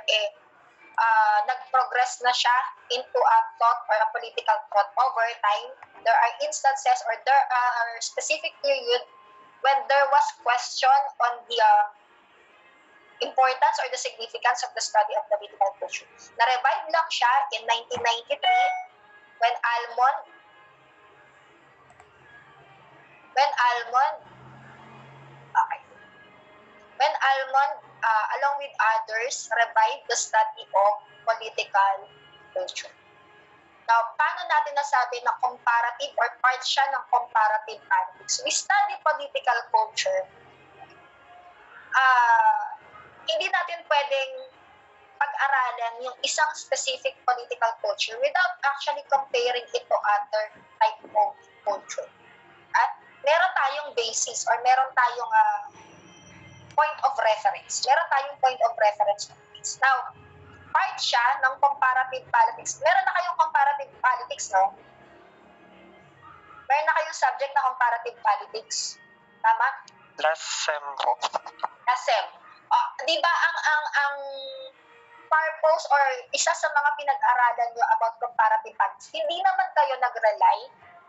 nag-progress na siya into a thought or a political thought over time. There are instances or there are specific period when there was question on the importance or the significance of the study of political culture. Na-revive lang siya in 1993 when Almond along with others, revived the study of political culture. Now, paano natin nasabi na comparative or part siya ng comparative analytics? We study political culture. Hindi natin pwedeng pag-aralan yung isang specific political culture without actually comparing it to other type of culture. At meron tayong basis or meron tayong point of reference. Now, part siya ng comparative politics. Meron na kayong comparative politics, no? Meron na kayong subject na comparative politics. Tama? Last sem po. Last sem. Di ba ang purpose or isa sa mga pinag-aralan nyo about comparative politics, hindi naman kayo nag-rely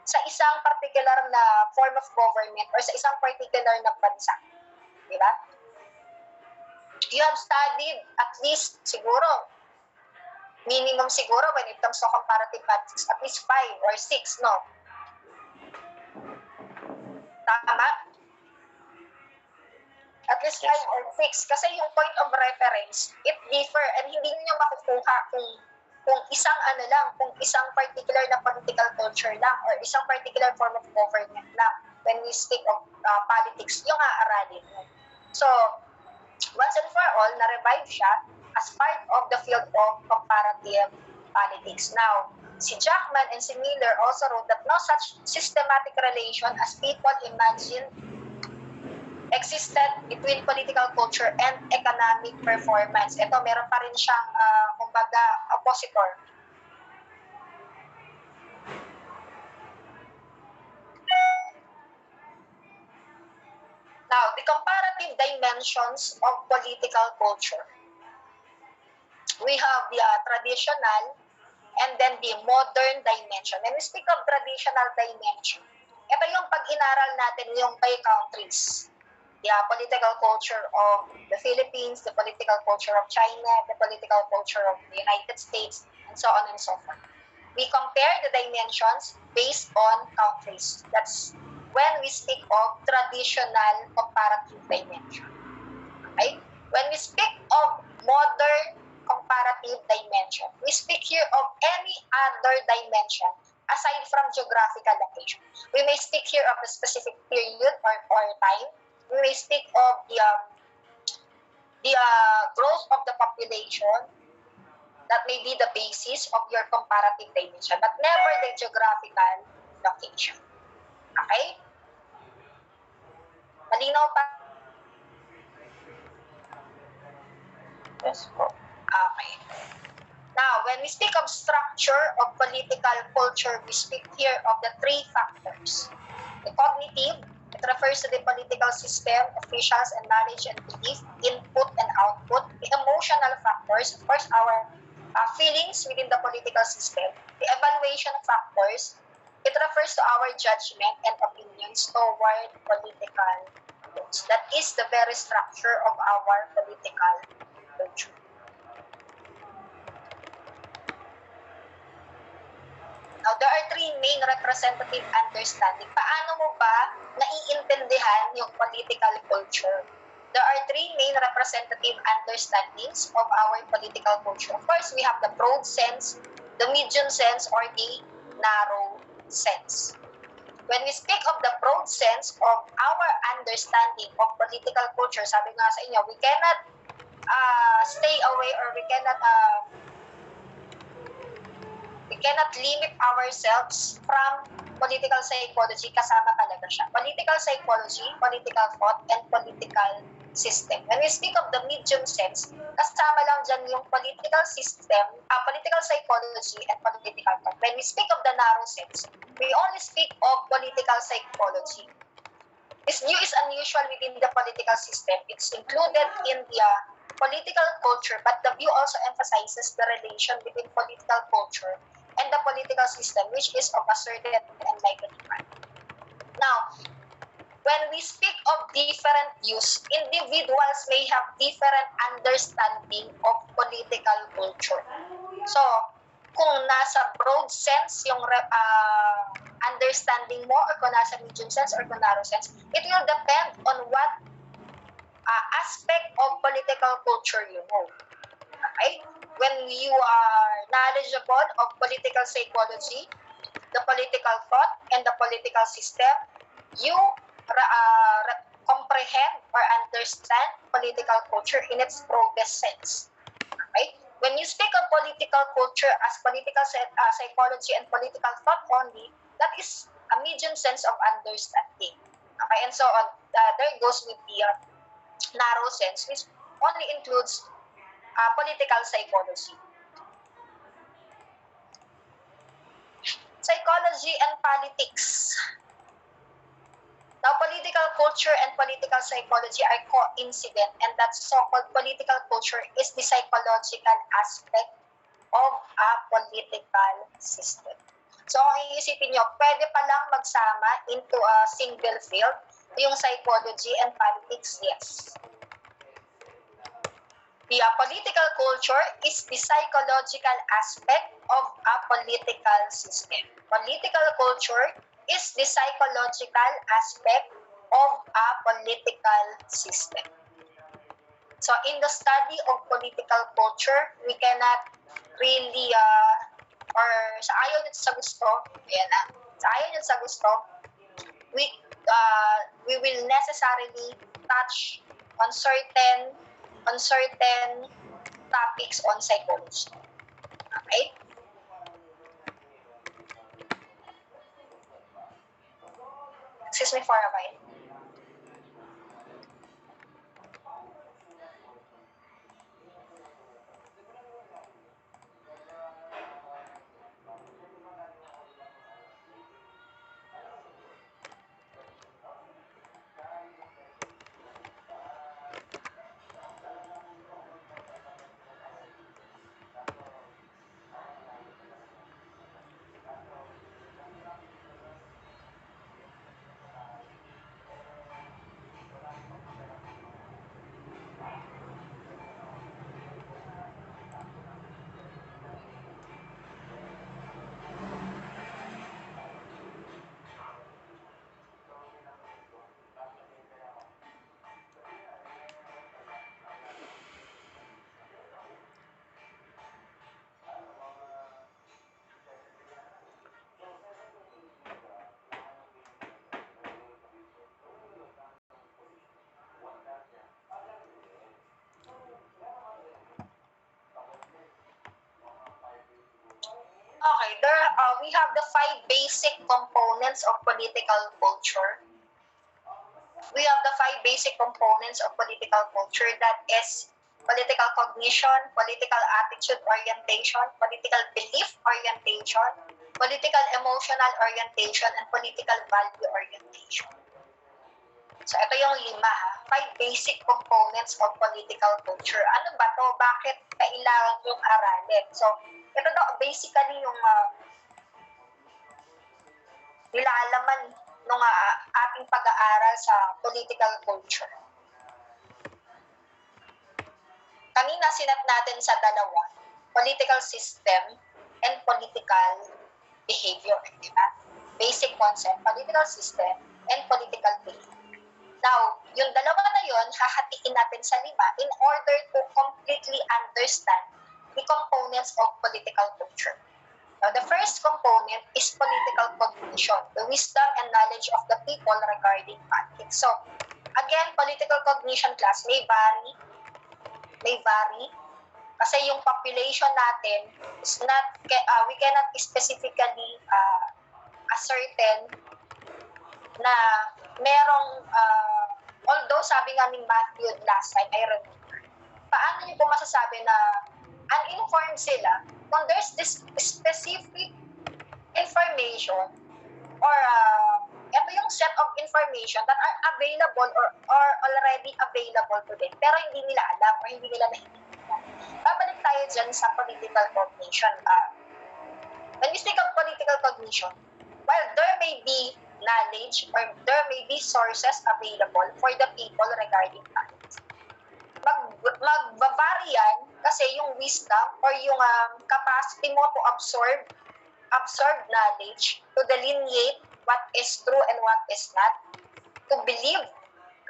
sa isang particular na form of government or sa isang particular na bansa. Di ba? You have studied at least siguro, minimum siguro when it comes to comparative politics, at least 5 or 6, no? Tama? At least 5 or 6. Kasi yung point of reference, it differ and hindi nyo makukuha kung isang particular na political culture lang or isang particular form of government lang when we speak of politics, yung aaralin mo. So, once and for all, na-revive siya as part of the field of comparative politics. Now, si Jackman and si Miller also wrote that no such systematic relation as people imagine existed between political culture and economic performance. Ito, meron pa rin siyang, kumbaga, oppositor. Now, the comparative dimensions of political culture. We have the traditional and then the modern dimension. When we speak of traditional dimension, ito yung pag-inaral natin yung by countries. The political culture of the Philippines, the political culture of China, the political culture of the United States, and so on and so forth. We compare the dimensions based on countries. That's when we speak of traditional comparative dimension. Okay? When we speak of modern comparative dimension, we speak here of any other dimension aside from geographical location. We may speak here of a specific period or time. We may speak of the growth of the population. That may be the basis of your comparative dimension, but never the geographical location. Okay? Malinaw pa? Yes po. Okay. Now, when we speak of structure of political culture, we speak here of the 3 factors. The cognitive, it refers to the political system, officials and knowledge and belief, input and output. The emotional factors, of course, our feelings within the political system. The evaluation factors, it refers to our judgment and opinions toward political rules. That is the very structure of our political culture. Now, there are 3 main representative understanding. Paano mo ba naiintindihan yung political culture? There are 3 main representative understandings of our political culture. Of course, we have the broad sense, the medium sense, or the narrow sense. When we speak of the broad sense of our understanding of political culture, sabi nga sa inyo, we cannot stay away or we cannot limit ourselves from political psychology, kasama talaga siya. Political psychology, political thought, and political system. When we speak of the medium sense, kasama lang dyan yung political system, political psychology, and political thought. When we speak of the narrow sense, we only speak of political psychology. This view is unusual within the political system. It's included in the political culture, but the view also emphasizes the relation between political culture and the political system, which is of a certain enlightened man. Now, when we speak of different views, individuals may have different understanding of political culture. So, kung nasa broad sense yung understanding mo, or kung nasa medium sense, or kung narrow sense, it will depend on what aspect of political culture you know. Okay? When you are knowledgeable of political psychology, the political thought, and the political system, you comprehend or understand political culture in its broadest sense. Okay? When you speak of political culture as political psychology and political thought only, that is a medium sense of understanding. Okay? And so on. There goes with the narrow sense, which only includes political psychology. Psychology and politics. Now, political culture and political psychology are coincident, and that so-called political culture is the psychological aspect of a political system. So, kung iisipin nyo, pwede palang magsama into a single field, yung psychology and politics, yes. The political culture is the psychological aspect of a political system. Political culture is the psychological aspect of a political system. So in the study of political culture, we cannot really, or sa ayaw nyo sa gusto, sa ayaw nyo sa gusto, we will necessarily touch on certain topics on psychology. Okay? Excuse me for a while. Okay, we have the 5 basic components of political culture. We have the 5 basic components of political culture, that is political cognition, political attitude orientation, political belief orientation, political emotional orientation, and political value orientation. So ito yung 5 basic components of political culture. Ano ba to? Bakit kailangan yung aralin? So ito daw basically yung nilalaman ng ating pag-aaral sa political culture. Kanina sinat natin sa dalawa, political system and political behavior. Diba? Basic concept, political system and political behavior. Now, yung dalawa na yun, hahatiin natin sa 5 in order to completely understand the components of political culture. Now, the first component is political cognition, the wisdom and knowledge of the people regarding politics. So, again, political cognition class may vary, kasi yung population natin is not, we cannot specifically ascertain na merong, although sabi nga ni Matthew last time, I remember, paano niyo po masasabi na uninformed sila kung there's this specific information or ito yung set of information that are available or already available to them, pero hindi nila alam or hindi nila naiintindihan. Babalik tayo dyan sa political cognition. When we speak of political cognition, while there may be knowledge or there may be sources available for the people regarding knowledge, magbabari yan kasi yung wisdom or yung capacity mo to absorb knowledge, to delineate what is true and what is not, to believe,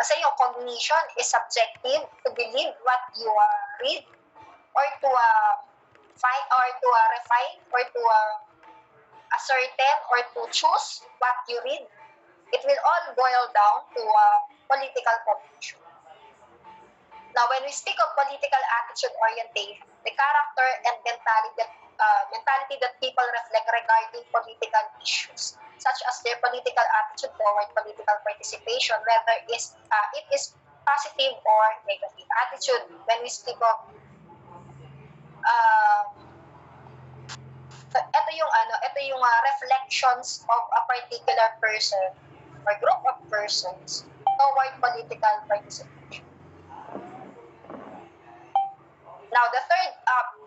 kasi yung cognition is subjective, to believe what you read, or to find, or to refine, or to ascertain, or to choose what you read. It will all boil down to political cognition. Now, when we speak of political attitude orientation, the character and mentality that people reflect regarding political issues, such as their political attitude toward political participation, whether it is positive or negative attitude. When we speak of ito yung reflections of a particular person or group of persons toward political participation. Now, the third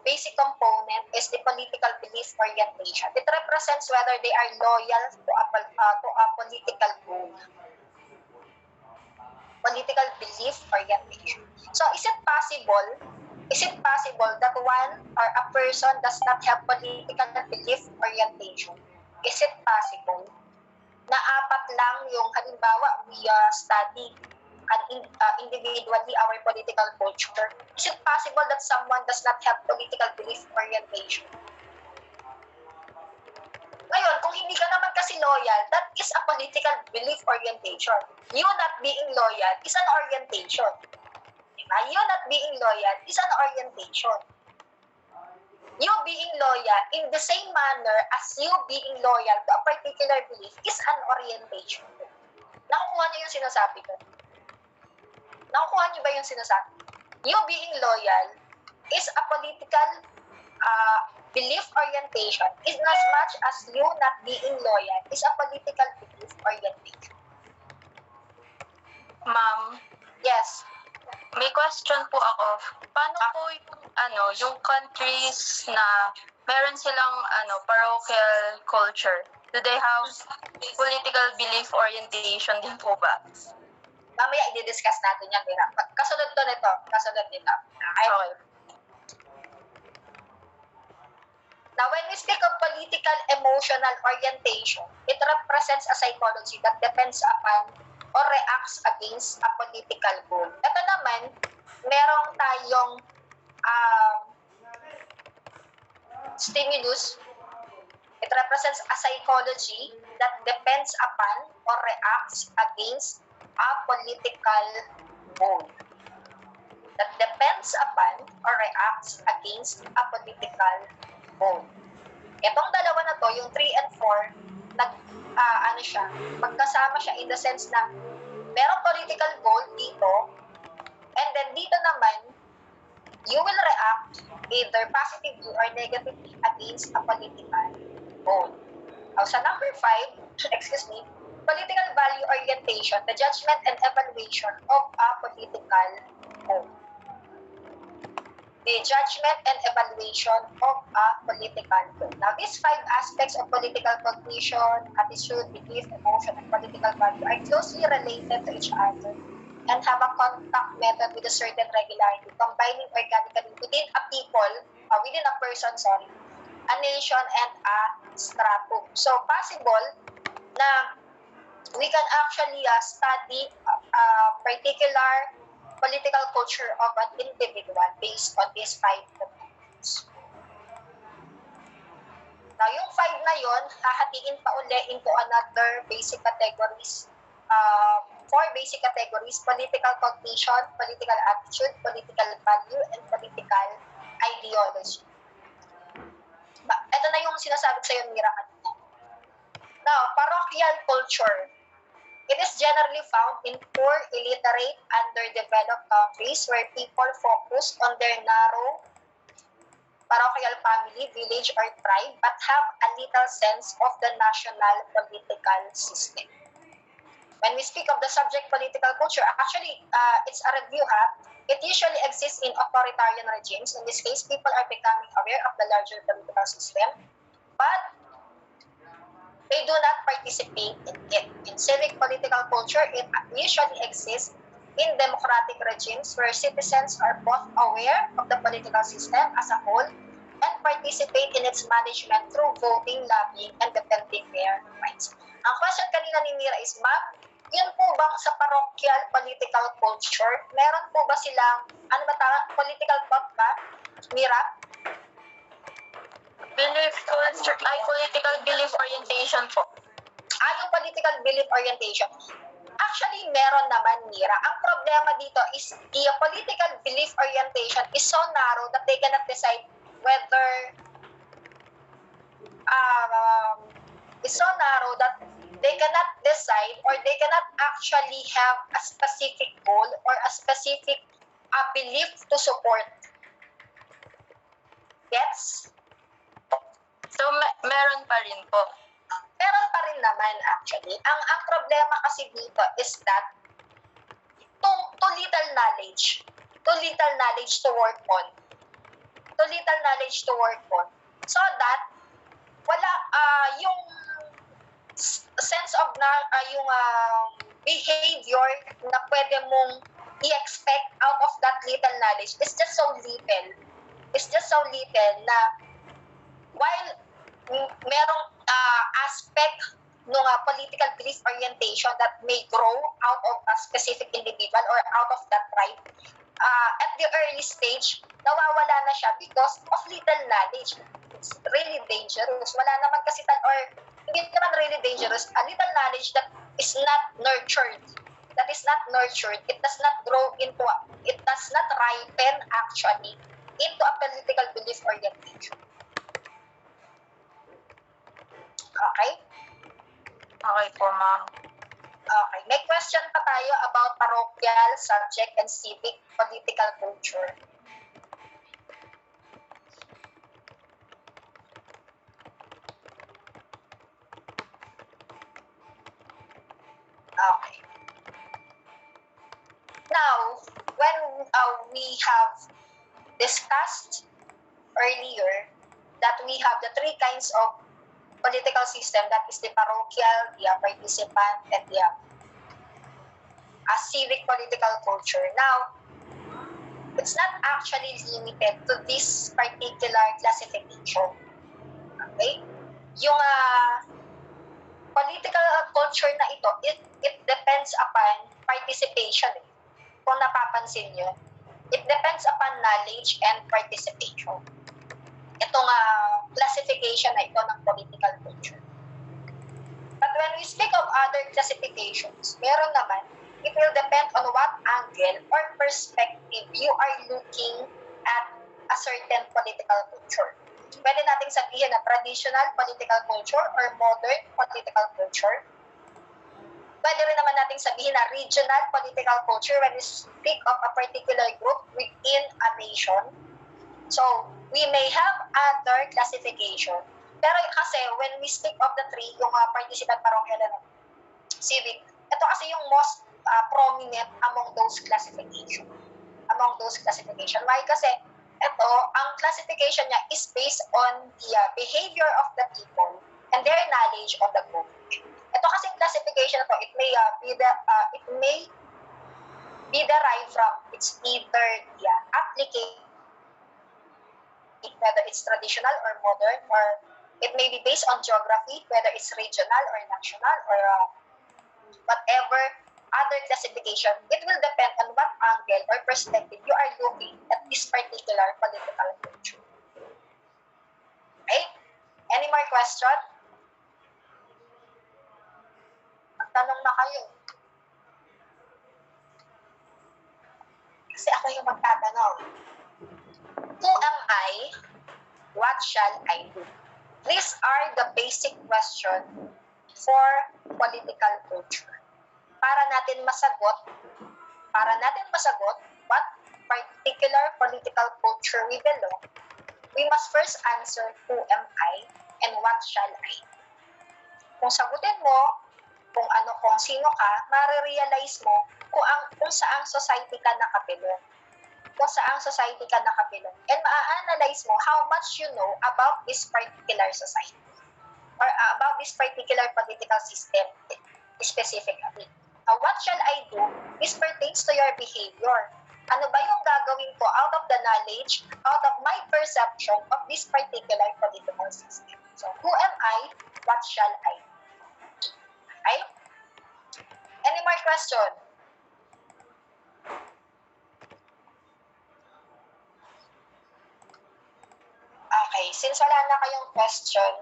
basic component is the political belief orientation. It represents whether they are loyal to a political goal. Political belief orientation. So, is it possible that one or a person does not have political belief orientation? Is it possible na apat lang yung halimbawa we study individually our political culture? Is it possible that someone does not have political belief orientation? Ngayon, kung hindi ka naman kasi loyal, that is a political belief orientation. You not being loyal is an orientation. Diba? You not being loyal is an orientation. You being loyal in the same manner as you being loyal to a particular belief is an orientation. Nakukuha niyo yung sinasabi ko? Nakukuha niyo ba yung sinasabi? You being loyal is a political belief orientation is as much as you not being loyal is a political belief orientation. Ma'am, Yes. may question po ako. Paano po yung countries na meron silang parochial culture? Do they have political belief orientation din po ba? Mamaya i-discuss natin yan, Mira. Kasunod nito. Okay. Now, when we speak of political emotional orientation, it represents a psychology that depends upon or reacts against a political goal. Ito naman, merong tayong stimulus. It represents a psychology that depends upon or reacts against a political goal. That depends upon or reacts against a political goal. Itong dalawa na to, yung 3 and 4, magkasama siya in the sense na merong political goal dito, and then dito naman, you will react either positively or negatively against a political goal. Sa number 5, political value orientation, the judgment and evaluation of a political goal. The judgment and evaluation of a political goal. Now, these 5 aspects of political cognition, attitude, belief, emotion, and political value are closely related to each other and have a contact method with a certain regularity, combining organically within a people, within a person, a nation, and a stratum. So, possible na we can actually study a particular political culture of an individual based on these 5 components. Now, yung 5 na yon, hahatiin pa uli into another basic categories. 4 basic categories: political cognition, political attitude, political value, and political ideology. Ito na yung sinasabi ko sa iyo, Mira, kanina. Now, parochial culture. It is generally found in poor, illiterate, underdeveloped countries where people focus on their narrow parochial family, village, or tribe, but have a little sense of the national political system. When we speak of the subject political culture, actually, it's a review, ha? It usually exists in authoritarian regimes. In this case, people are becoming aware of the larger political system, but they do not participate in it. In civic political culture, it usually exists in democratic regimes where citizens are both aware of the political system as a whole and participate in its management through voting, lobbying, and defending their rights. Ang question kanina ni Mira is, ma'am, yun po bang sa parochial political culture, meron po ba silang, ano ba political thought ba, Mira? Political belief orientation po. Yung political belief orientation. Actually, meron naman, Mira. Ang problema dito is the political belief orientation is so narrow that they cannot decide whether they cannot decide or they cannot actually have a specific goal or a specific belief to support. Gets? So, meron pa rin po. Meron pa rin naman actually. Ang problema kasi dito is that too little knowledge to work on. Too little knowledge to work on. So that wala yung sense of yung behavior na pwede mong i-expect out of that little knowledge is just so little. It's just so little na while merong aspect ng political belief orientation that may grow out of a specific individual or out of that tribe, at the early stage, nawawala na siya because of little knowledge. It's really dangerous. Wala naman kasi, or hindi naman really dangerous, a little knowledge that is not nurtured. That is not nurtured. It does not grow into, it does not ripen actually into a political belief orientation. Okay? Okay po, ma'am. Okay. May question pa tayo about parochial, subject, and civic political culture. Okay. Now, when we have discussed earlier that we have the three kinds of political system, that is the parochial, the participant, and the civic political culture. Now, it's not actually limited to this particular classification. Okay? Yung political culture na ito, it depends upon participation. Kung napapansin nyo, it depends upon knowledge and participation. Itong classification na ito ng political culture. But when we speak of other classifications, meron naman, it will depend on what angle or perspective you are looking at a certain political culture. Pwede nating sabihin na traditional political culture or modern political culture. Pwede rin naman nating sabihin na regional political culture when we speak of a particular group within a nation. So, we may have other classification. Pero kasi when we speak of the three, yung participant, parochial, and civic, ito kasi yung most prominent among those classification. Why? Kasi ito, ang classification niya is based on the behavior of the people and their knowledge of the group. Ito kasi classification na to, it may be derived from it's either the application, whether it's traditional or modern, or it may be based on geography, whether it's regional or national or whatever other classification. It will depend on what angle or perspective you are looking at this particular political culture. Okay? Any more question? Magtanong na kayo. Kasi ako yung magtatanong. Who am I? What shall I do? These are the basic questions for political culture. Para natin masagot what particular political culture we belong, we must first answer who am I and what shall I. Kung sagutin mo, kung sino ka, marirealize mo kung saang society ka nakapilong. Kung saang society ka nakapilong. And ma-analyze mo how much you know about this particular society or about this particular political system specifically. Now, what shall I do? This pertains to your behavior. Ano ba yung gagawin ko out of the knowledge, out of my perception of this particular political system? So, who am I? What shall I do? Okay? Any more question? Okay, since wala na kayong question,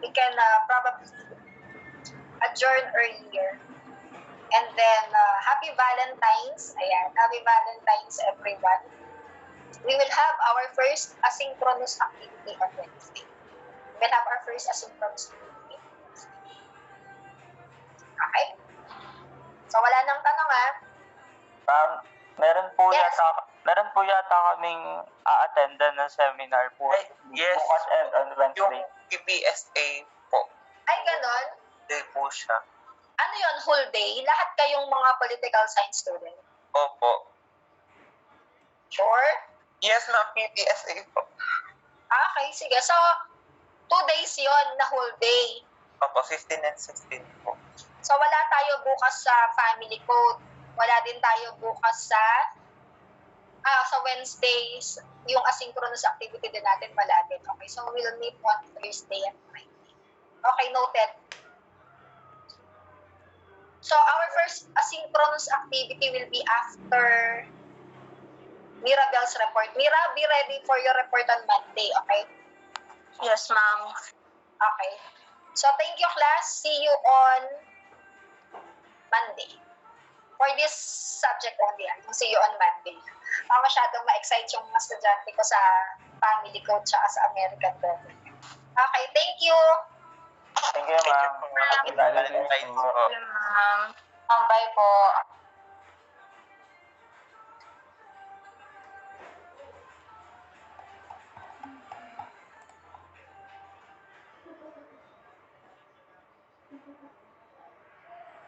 we can probably adjourn earlier. And then, happy Valentine's. Ayan, happy Valentine's, everyone. We will have our first asynchronous activity on Wednesday. We will have our first asynchronous activity on Wednesday. Okay? So, wala nang tanong, ha? Meron po Yes. yata kaming a-attendan ng seminar po. Ay, yes. Bukas and on Yung Wednesday. PPSA po, Ay, ganon. hindi po siya. Ano yun, whole day? Lahat kayong mga political science student? Opo. Sure? Yes, ma'am, PPSA po. Okay, sige. So, 2 days yon na whole day. Opo, 15 and 16 po. So, wala tayo bukas sa family code. Wala din tayo bukas sa Wednesdays, yung asynchronous activity din natin wala din. Okay, so we'll meet on Thursday and Friday. Okay, noted. So, our first asynchronous activity will be after Mirabel's report. Mira, be ready for your report on Monday, okay? Yes, ma'am. Okay. So, thank you, class. See you on Monday. For this subject only, see you on Monday. Masyadong ma-excite yung mga estudyante ko sa family code tsaka sa American government. Okay, thank you. Thank you, ma'am. Happy Valentine's po. Ma'am. Bye po.